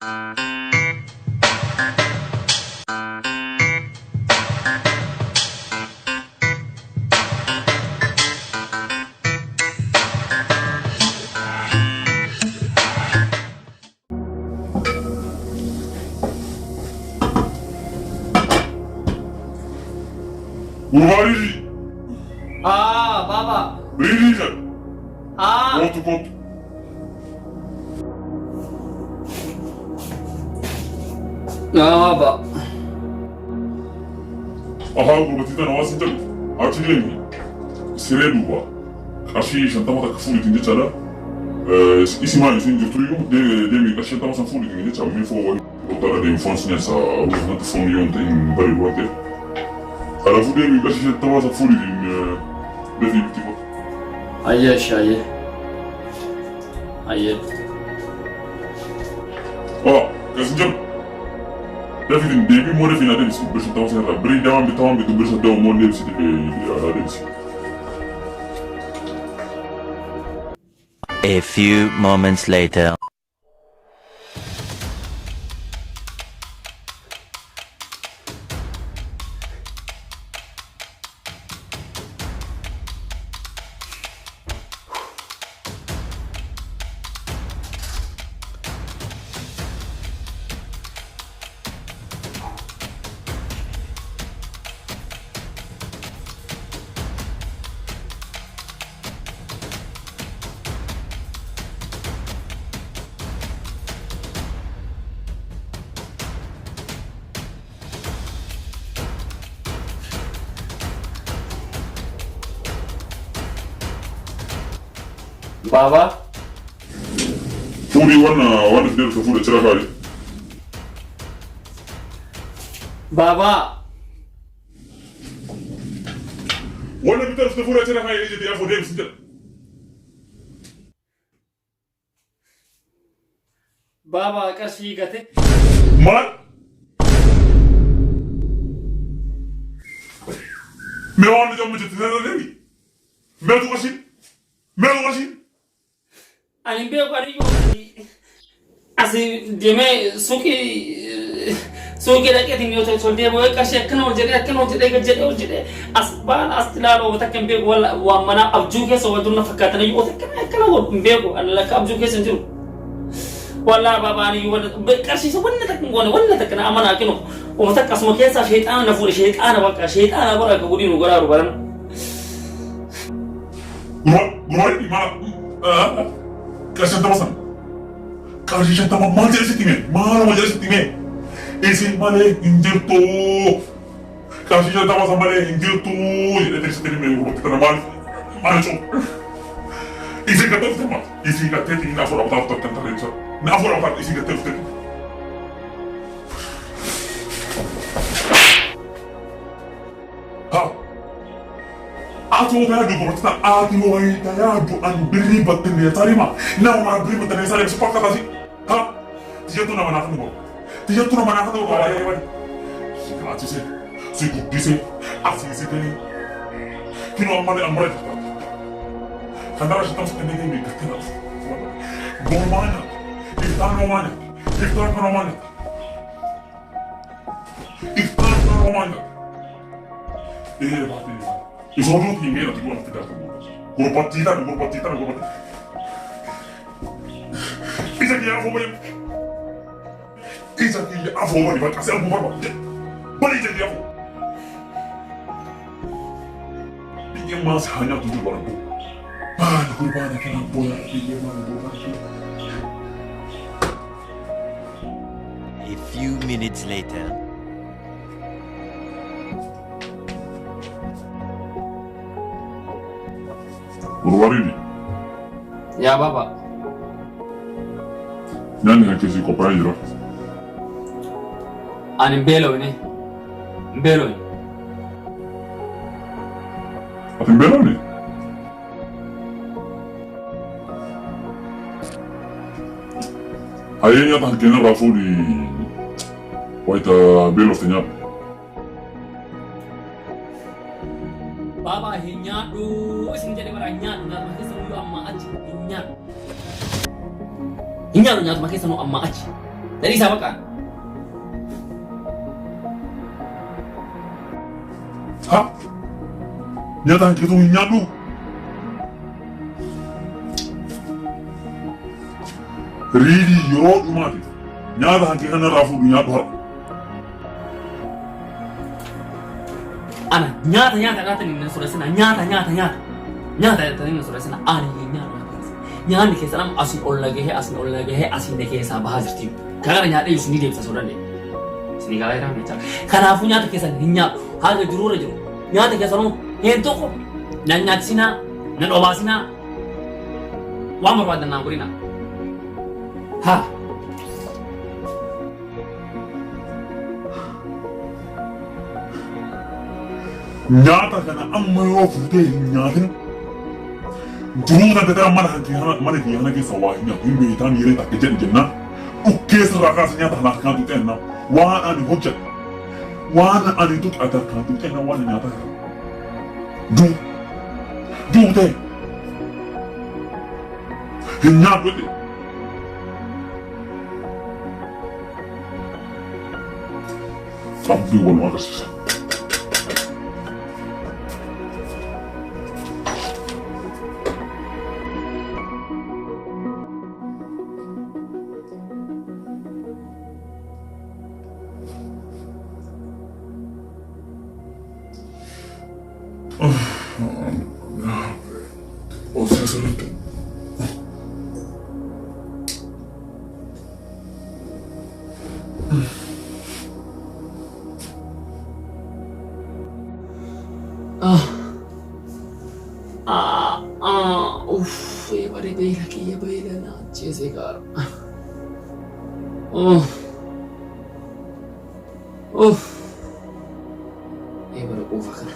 Gurbaan Baba. Abba. Ah. Kotu. Baba. Aha, gurbatita na wasin tabi. Artilemi. Sireduba. Kashi shantama tak fuli tinje chala. Isima isin jirtuyo. Demi kashi shantama san fuli tinje chala. Mi fo wani. Doktora de infonsinya sa rufnat fonyon tin bari wate. Ala fu demi kashi shantama san fuli tin defi bitiba. Ayyeş ayye. Ayye. Kasinjam. Defi tin debi mo defi na debi si bursa tawa sa bri dama bi bursa daw mo debi si debi ala debi si. A few moments later. Baba. Fuli wana fidel ka fuli chira kali. Baba. Wana fidel ka fuli chira kali je dia fo debi si. Baba kashi gate. Man. Me wana jam je tena debi. Me tu kasi. Melo kasi. Ani be ko ari yo. Asi deme suki da ke tinyo to de boy kashi akno jere ga jere asban astilalo takem be wala wa mana abju ke so wadun fakatana yo takana wo be ko Allah ka abju ke senjiru. Wala baba ni wala kashi so wala takana amana kino o matak asmo ke sa shaytan na furi shaytan ba ka shaytan ba ka gudi no gara rubaran. Gurmani mana kasi shantama kasi shantama majere setime mala majere setime isi male injerto kasi shantama sa male injerto ete setime gurbatita na male chon isi ka tefte ma isi ka tefte na fora bata tanta rensa na fora bata isi ka tefte ha Atu na do gurbatita atu wai ta ya do an biri batte ne tarima na ma biri batte ne sare su pakka tasi ha tijetu na mana kanu tijetu na mana kanu wai wai sikati se sikudise asisi kene kino amale amre kandara shitam se ne ne katena gormana iftar romana bati Isono tinggi nanti gua nanti datang. Gurbatita. Bisa dia apa boleh? Bisa dia apa boleh? Baca saya bukan apa. Boleh jadi apa? Dia masih hanya 7 orang. Gurbaan kena bola dia mana. A few minutes later. Gurbaan ini. Ya baba. Nani hakisi ko pa yiro. Ani mbelo ni. Ati mbelo ni. Ayenya tan kena rafu di waita belo tenya. Baba hinyadu isin jadi orang hinyadu na makai sanu amma aji hinyadu nyatu makai sanu amma aji Dari sama kan? Ha? Nyaata hanqisuu hin nyaadhu. Riidii yeroo dhumaatiif nyaata hanqii kanarraa fuudhu nyaadhu har'a. Ana nyata kata ni surasana nyata ni surasana ani nyata nyaanni keessa nama asin ol lagahee asin keessa bahaa jirti kana nyaadhe yusni deebisa sodanne sini gala ira mecha kanaafu nyaata keessa hin nyaadhu haga jiruura jiru nyaata keessa no heen tokko nan nyaatsina nan obaasina waan barbaadan naan godhina ha nyaata kana amma yoo fuutee hin nyaatin duruu kan ta'e mana kiyana keessa waa hin nyaatu hin beektaa miiree takka jedhu jennaan dhukkeessa irraa kaasa nyaata kana harkaan tuqee ennaa waan ani hojjedha waan ani tuqe ati harkaan tuqee ennaa waan nyaata kana duu ta'e hin nyaatu jedhe sabbii waluma agarsiisa. Ya bela na jese kar. Ye bara ufa kana.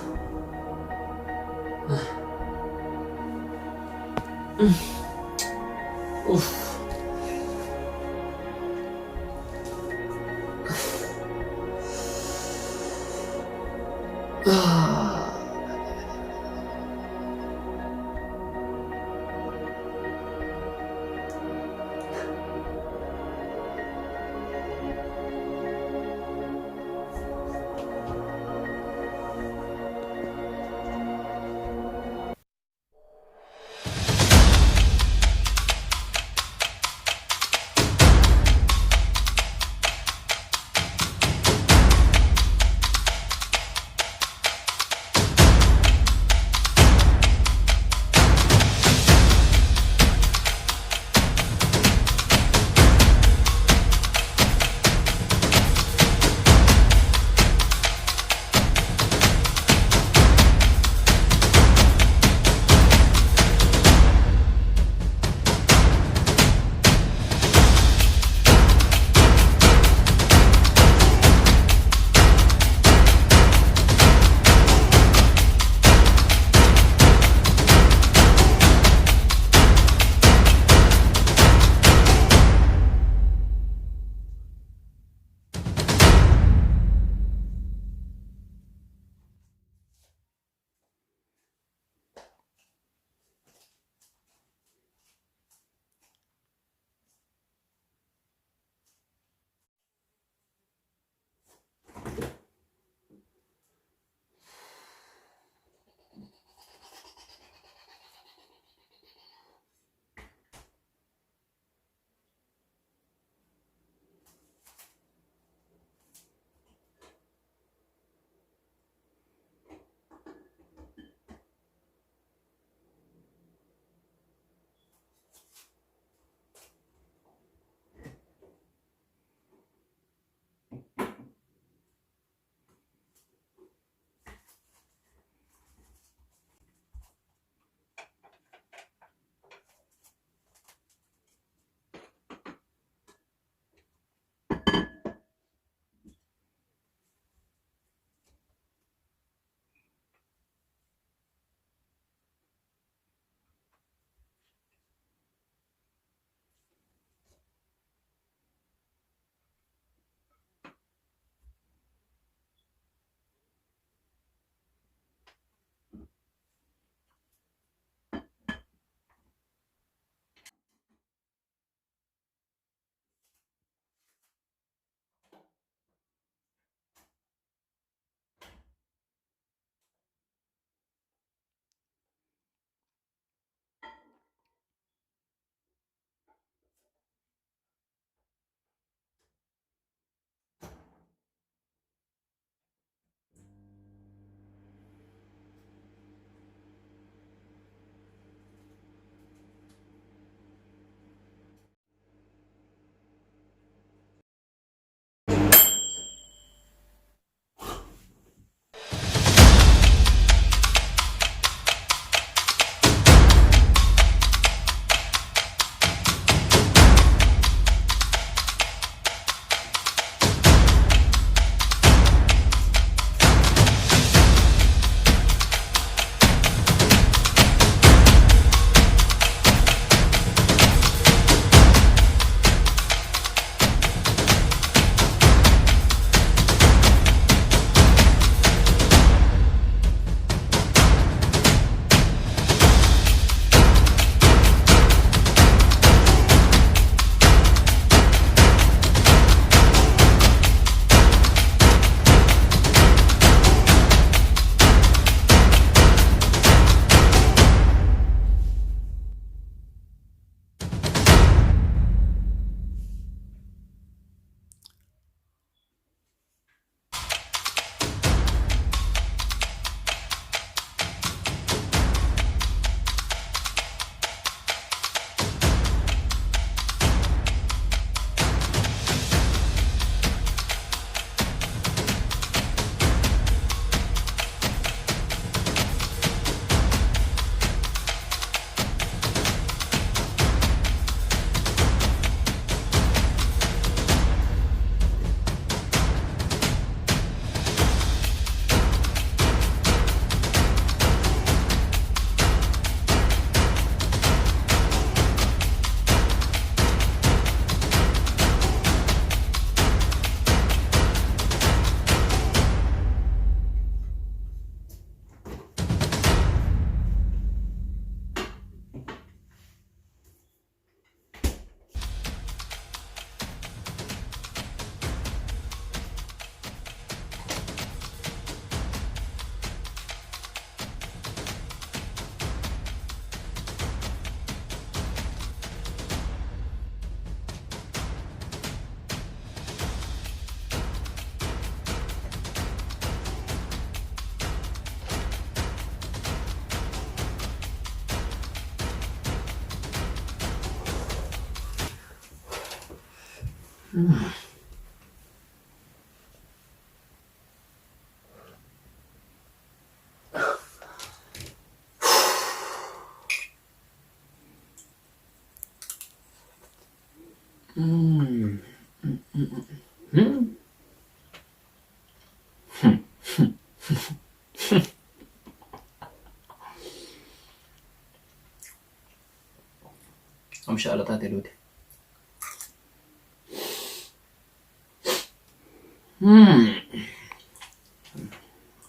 أمشي على تاتي لودي.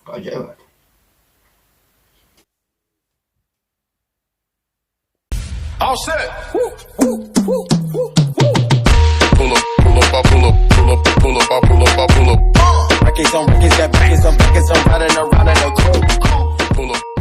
عجيب. All set. Pull up, I pull up, pull up, pull up, I pull up, I pull up. Records on records, got records on records, I'm riding around in a coupe. Pull up.